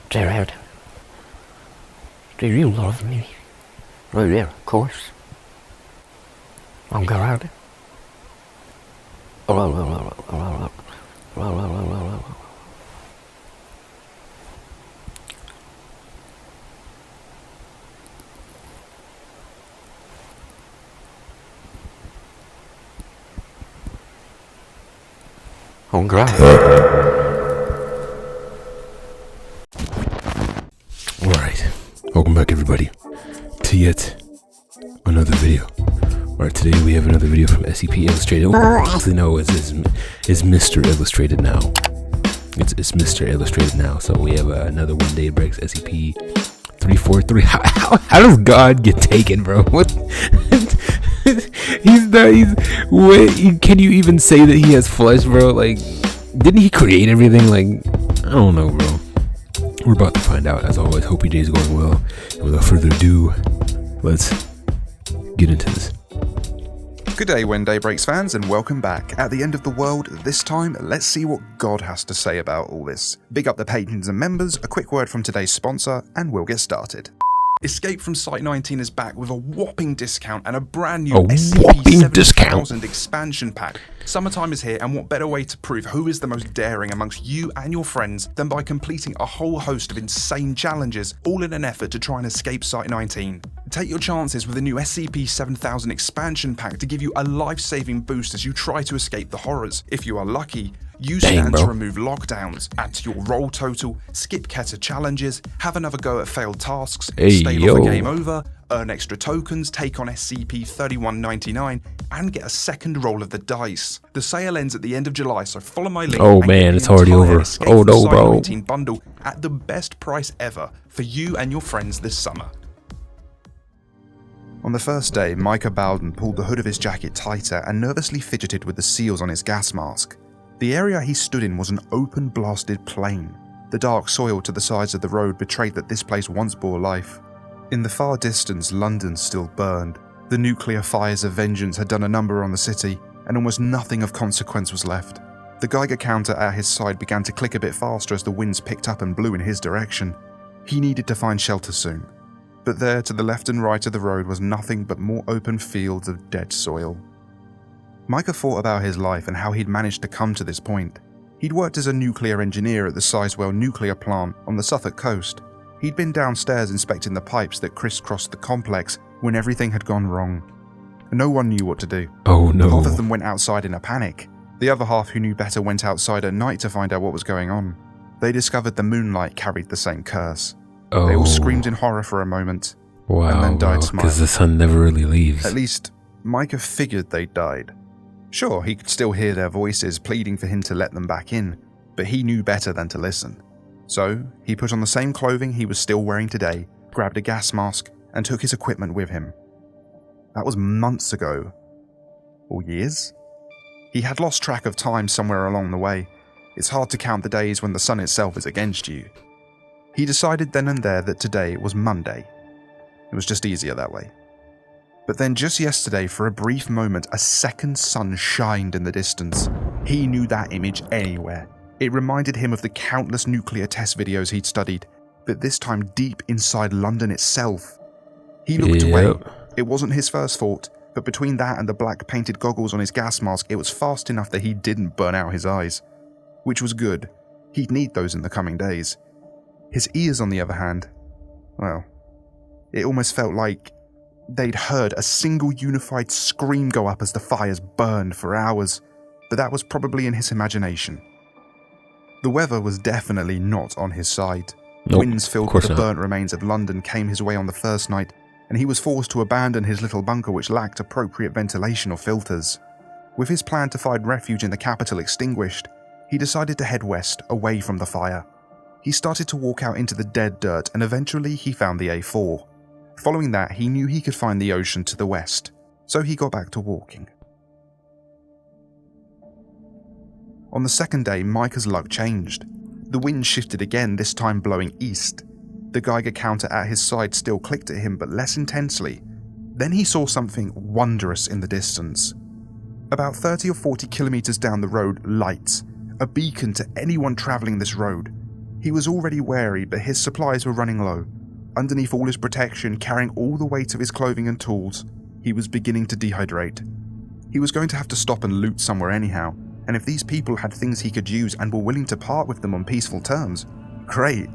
Gerard, do you love me? Oh yeah, of course. I'm Gerard. On ground. Alright, welcome back everybody to yet another video. Alright, today we have another video from SCP Illustrated. Actually no, it's Mr. Illustrated now. It's Mr. Illustrated now, so we have another One Day Breaks SCP-343. How does God get taken, bro? What? Can you even say that he has flesh, bro? Like, didn't he create everything? Like, I don't know, bro. We're about to find out. As always, hope your day's going well. And without further ado, let's get into this. Good day, When Day Breaks fans, and welcome back. At the end of the world, this time, let's see what God has to say about all this. Big up the patrons and members, a quick word from today's sponsor, and we'll get started. Escape from Site-19 is back with a whopping discount and a brand new SCP-001 expansion pack. Summertime is here, and what better way to prove who is the most daring amongst you and your friends than by completing a whole host of insane challenges, all in an effort to try and escape Site-19. Take your chances with the new SCP-001 expansion pack to give you a life-saving boost as you try to escape the horrors. If you are lucky, use stand to remove lockdowns, add to your roll total, skip Keta challenges, have another go at failed tasks, stave off a game over, earn extra tokens, take on SCP-3199, and get a second roll of the dice. The sale ends at the end of July, so follow my link. Oh man, it's already over. Oh no, bro. Bundle at the best price ever for you and your friends this summer. On the first day, Micah Bowden pulled the hood of his jacket tighter and nervously fidgeted with the seals on his gas mask. The area he stood in was an open, blasted plain. The dark soil to the sides of the road betrayed that this place once bore life. In the far distance, London still burned. The nuclear fires of vengeance had done a number on the city, and almost nothing of consequence was left. The Geiger counter at his side began to click a bit faster as the winds picked up and blew in his direction. He needed to find shelter soon. But there, to the left and right of the road, was nothing but more open fields of dead soil. Micah thought about his life and how he'd managed to come to this point. He'd worked as a nuclear engineer at the Sizewell nuclear plant on the Suffolk coast. He'd been downstairs inspecting the pipes that crisscrossed the complex when everything had gone wrong. No one knew what to do. Oh no. Half of them went outside in a panic. The other half, who knew better, went outside at night to find out what was going on. They discovered the moonlight carried the same curse. Oh. They all screamed in horror for a moment, wow, and then died smiling. Because the sun never really leaves. At least, Micah figured they'd died. Sure, he could still hear their voices pleading for him to let them back in, but he knew better than to listen. So, he put on the same clothing he was still wearing today, grabbed a gas mask, and took his equipment with him. That was months ago. Or years? He had lost track of time somewhere along the way. It's hard to count the days when the sun itself is against you. He decided then and there that today was Monday. It was just easier that way. But then just yesterday, for a brief moment, a second sun shined in the distance. He knew that image anywhere. It reminded him of the countless nuclear test videos he'd studied, but this time deep inside London itself. He looked away. It wasn't his first thought, but between that and the black painted goggles on his gas mask, it was fast enough that he didn't burn out his eyes. Which was good. He'd need those in the coming days. His ears, on the other hand, well, it almost felt like they'd heard a single unified scream go up as the fires burned for hours, but that was probably in his imagination. The weather was definitely not on his side. Nope, Winds filled with the burnt remains of London came his way on the first night, and he was forced to abandon his little bunker which lacked appropriate ventilation or filters. With his plan to find refuge in the capital extinguished, he decided to head west, away from the fire. He started to walk out into the dead dirt, and eventually he found the A4. Following that, he knew he could find the ocean to the west, so he got back to walking. On the second day, Micah's luck changed. The wind shifted again, this time blowing east. The Geiger counter at his side still clicked at him, but less intensely. Then he saw something wondrous in the distance. About 30 or 40 kilometers down the road, lights. A beacon to anyone traveling this road. He He was already wary, but his supplies were running low. Underneath all his protection, carrying all the weight of his clothing and tools, he was beginning to dehydrate. He was going to have to stop and loot somewhere anyhow, and if these people had things he could use and were willing to part with them on peaceful terms, great.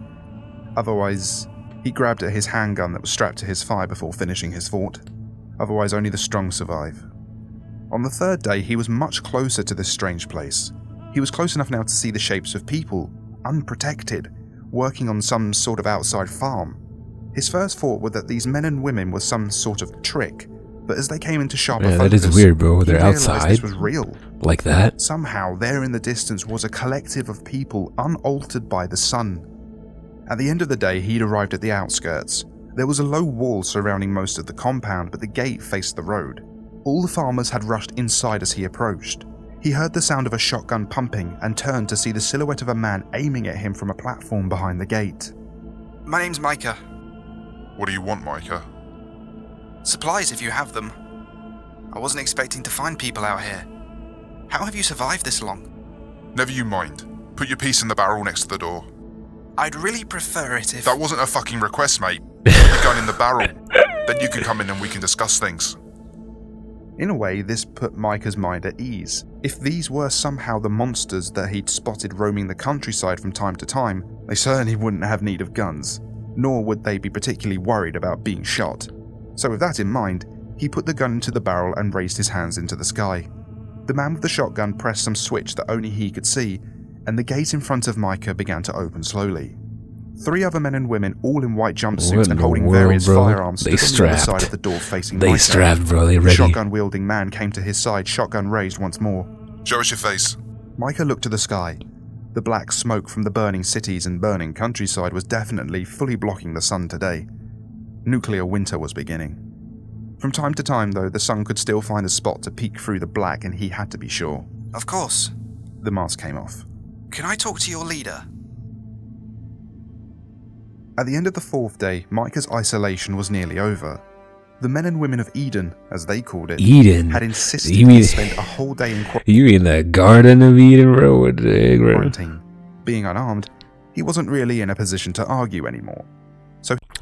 Otherwise, he grabbed at his handgun that was strapped to his thigh before finishing his fort. Otherwise, only the strong survive. On the third day, he was much closer to this strange place. He was close enough now to see the shapes of people, unprotected, working on some sort of outside farm. His first thought was that these men and women were some sort of trick, but as they came into sharper focus, that is weird, bro. They're outside. This was real. Like that? Somehow, there in the distance was a collective of people unaltered by the sun. At the end of the day, he'd arrived at the outskirts. There was a low wall surrounding most of the compound, but the gate faced the road. All the farmers had rushed inside as he approached. He heard the sound of a shotgun pumping and turned to see the silhouette of a man aiming at him from a platform behind the gate. My name's Micah. What do you want, Micah? Supplies if you have them. I wasn't expecting to find people out here. How have you survived this long? Never you mind. Put your piece in the barrel next to the door. I'd really prefer it if... That wasn't a fucking request, mate. Put your gun in the barrel. Then you can come in and we can discuss things. In a way, this put Micah's mind at ease. If these were somehow the monsters that he'd spotted roaming the countryside from time to time, they certainly wouldn't have need of guns, nor would they be particularly worried about being shot. So with that in mind, he put the gun into the barrel and raised his hands into the sky. The man with the shotgun pressed some switch that only he could see, and the gate in front of Micah began to open slowly. 3 other men and women, all in white jumpsuits and holding various firearms, stood on the other side of the door facing Micah. They strapped, bro. They The ready. shotgun-wielding man came to his side, shotgun raised once more. Show us your face. Micah looked to the sky. The black smoke from the burning cities and burning countryside was definitely fully blocking the sun today. Nuclear winter was beginning. From time to time, though, the sun could still find a spot to peek through the black, and he had to be sure. Of course. The mask came off. Can I talk to your leader? At the end of the 4th day, Micah's isolation was nearly over. The men and women of Eden, as they called it, Eden? had insisted You mean- he spend a whole day in You mean the Garden of Eden, bro? What the heck, bro? quarantine. Being unarmed, he wasn't really in a position to argue anymore.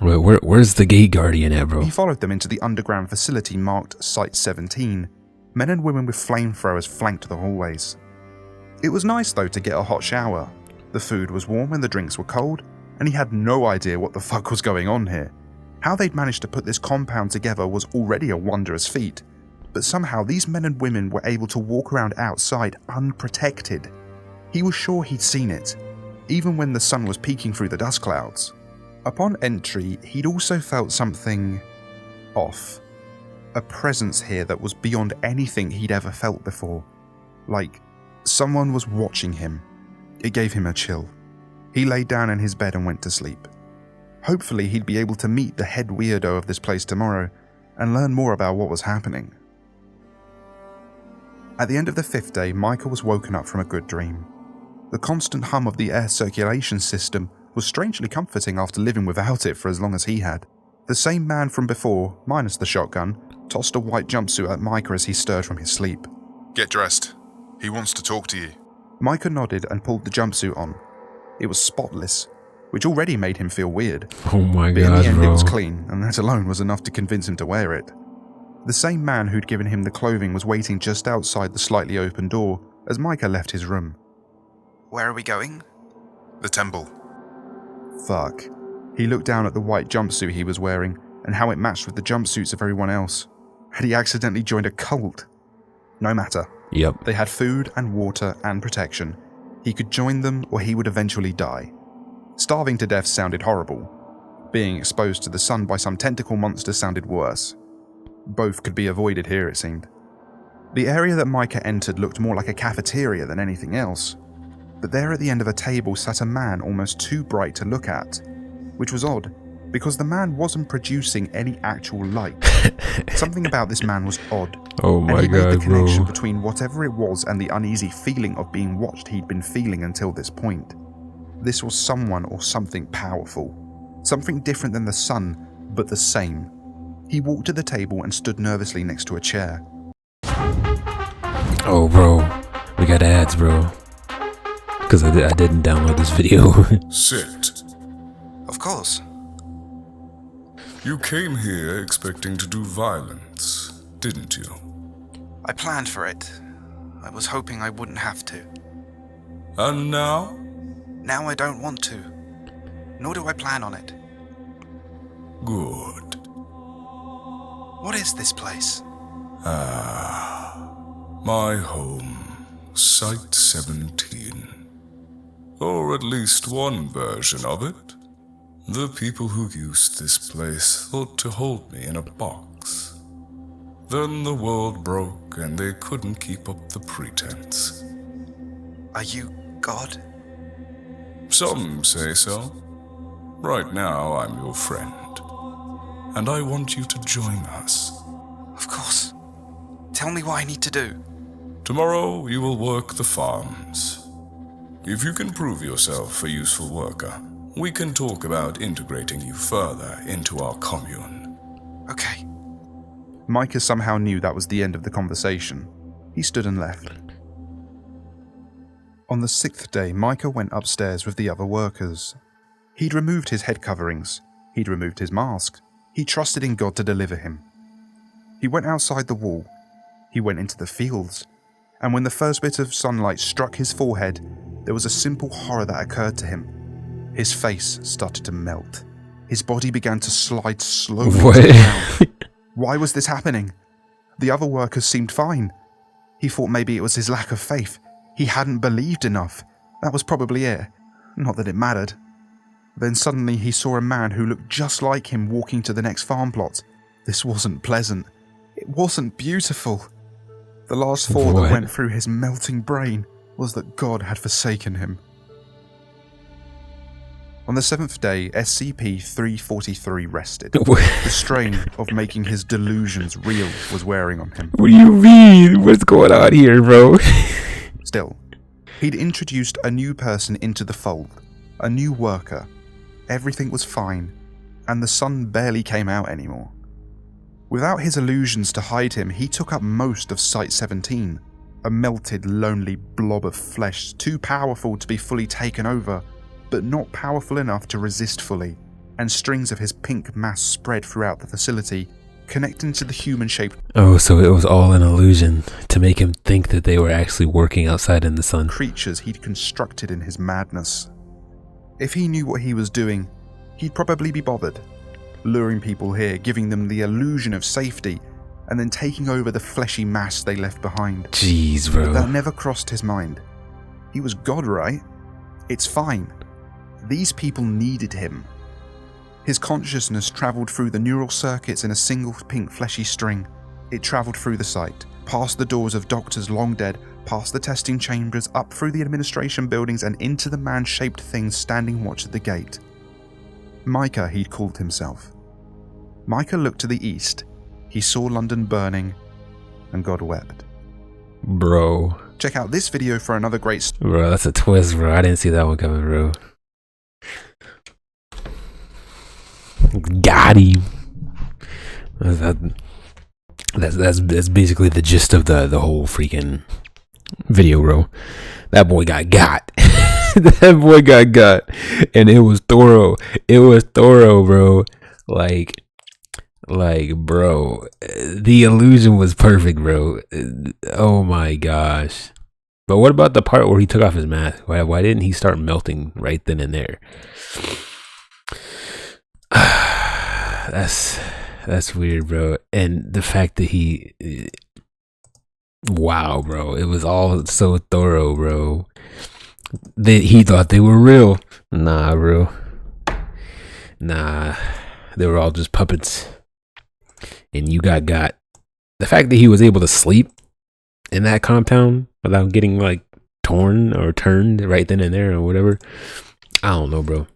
Where's the gate guardian at, bro? He followed them into the underground facility marked Site 17. Men and women with flamethrowers flanked the hallways. It was nice, though, to get a hot shower. The food was warm and the drinks were cold, and he had no idea what the fuck was going on here. How they'd managed to put this compound together was already a wondrous feat, but somehow these men and women were able to walk around outside unprotected. He was sure he'd seen it, even when the sun was peeking through the dust clouds. Upon entry, he'd also felt something off. A presence here that was beyond anything he'd ever felt before. Like someone was watching him. It gave him a chill. He lay down in his bed and went to sleep. Hopefully he'd be able to meet the head weirdo of this place tomorrow and learn more about what was happening. At the end of the 5th day, Micah was woken up from a good dream. The constant hum of the air circulation system was strangely comforting after living without it for as long as he had. The same man from before, minus the shotgun, tossed a white jumpsuit at Micah as he stirred from his sleep. Get dressed. He wants to talk to you. Micah nodded and pulled the jumpsuit on. It was spotless, which already made him feel weird. Oh my But in god, the end, bro. it was clean, and that alone was enough to convince him to wear it. The same man who'd given him the clothing was waiting just outside the slightly open door as Micah left his room. Where are we going? The temple. Fuck. He looked down at the white jumpsuit he was wearing and how it matched with the jumpsuits of everyone else. Had he accidentally joined a cult? No matter. Yep. They had food and water and protection. He could join them or he would eventually die. Starving to death sounded horrible. Being exposed to the sun by some tentacle monster sounded worse. Both could be avoided here, it seemed. The area that Micah entered looked more like a cafeteria than anything else. But there at the end of a table sat a man almost too bright to look at, which was odd, because the man wasn't producing any actual light. Something about this man was odd, Oh and my he made the god, connection bro. between whatever it was and the uneasy feeling of being watched he'd been feeling until this point. This was someone or something powerful. Something different than the sun, but the same. He walked to the table and stood nervously next to a chair. Oh, bro. We got ads, bro. because I didn't download this video. Sit. Of course. You came here expecting to do violence, didn't you? I planned for it. I was hoping I wouldn't have to. And now? Now I don't want to. Nor do I plan on it. Good. What is this place? My home, Site 17. Or at least one version of it. The people who used this place thought to hold me in a box. Then the world broke and they couldn't keep up the pretense. Are you God? Some say so. Right now, I'm your friend. And I want you to join us. Of course. Tell me what I need to do. Tomorrow, you will work the farms. If you can prove yourself a useful worker, we can talk about integrating you further into our commune. Okay. Micah somehow knew that was the end of the conversation. He stood and left. On the 6th day, Micah went upstairs with the other workers. He'd removed his head coverings. He'd removed his mask. He trusted in God to deliver him. He went outside the wall. He went into the fields. And when the first bit of sunlight struck his forehead, there was a simple horror that occurred to him. His face started to melt. His body began to slide slowly to the ground. Why was this happening? The other workers seemed fine. He thought maybe it was his lack of faith. He hadn't believed enough. That was probably it. Not that it mattered. Then suddenly he saw a man who looked just like him walking to the next farm plot. This wasn't pleasant. It wasn't beautiful. The last thought that went through his melting brain was that God had forsaken him. On the 7th day, SCP-343 rested. The strain of making his delusions real was wearing on him. What do you mean? What's going on here, bro? Still, he'd introduced a new person into the fold, a new worker. Everything was fine, and the sun barely came out anymore. Without his illusions to hide him, he took up most of Site 17, a melted, lonely blob of flesh too powerful to be fully taken over, but not powerful enough to resist fully, and strings of his pink mass spread throughout the facility, connecting to the human-shaped Oh, so it was all an illusion to make him think that they were actually working outside in the sun. creatures he'd constructed in his madness. If he knew what he was doing, he'd probably be bothered, luring people here, giving them the illusion of safety, and then taking over the fleshy mass they left behind. Jeez, But that bro. never crossed his mind. He was God, right? It's fine. These people needed him. His consciousness travelled through the neural circuits in a single pink fleshy string. It travelled through the site, past the doors of doctors long dead, past the testing chambers, up through the administration buildings and into the man-shaped things standing watch at the gate. Micah, he'd called himself. Micah looked to the east. He saw London burning, and God wept. Bro. Check out this video for another great Bro, that's a twist, bro. I didn't see that one coming, bro. Got him. That's basically the gist of the whole freaking video, bro. That boy got. That boy got. And it was thorough. It was thorough, bro. Like, bro. The illusion was perfect, bro. Oh my gosh. But what about the part where he took off his mask? Why didn't he start melting right then and there? That's weird, bro. And the fact that wow, bro, it was all so thorough, bro. He thought they were real. Nah, bro. Nah, they were all just puppets. And you got. The fact that he was able to sleep in that compound without getting like torn or turned right then and there or whatever. I don't know, bro.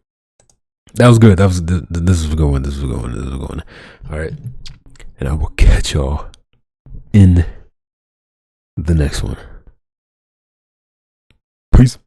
That was good. This was a good one. This was a good one. All right. And I will catch y'all in the next one. Peace.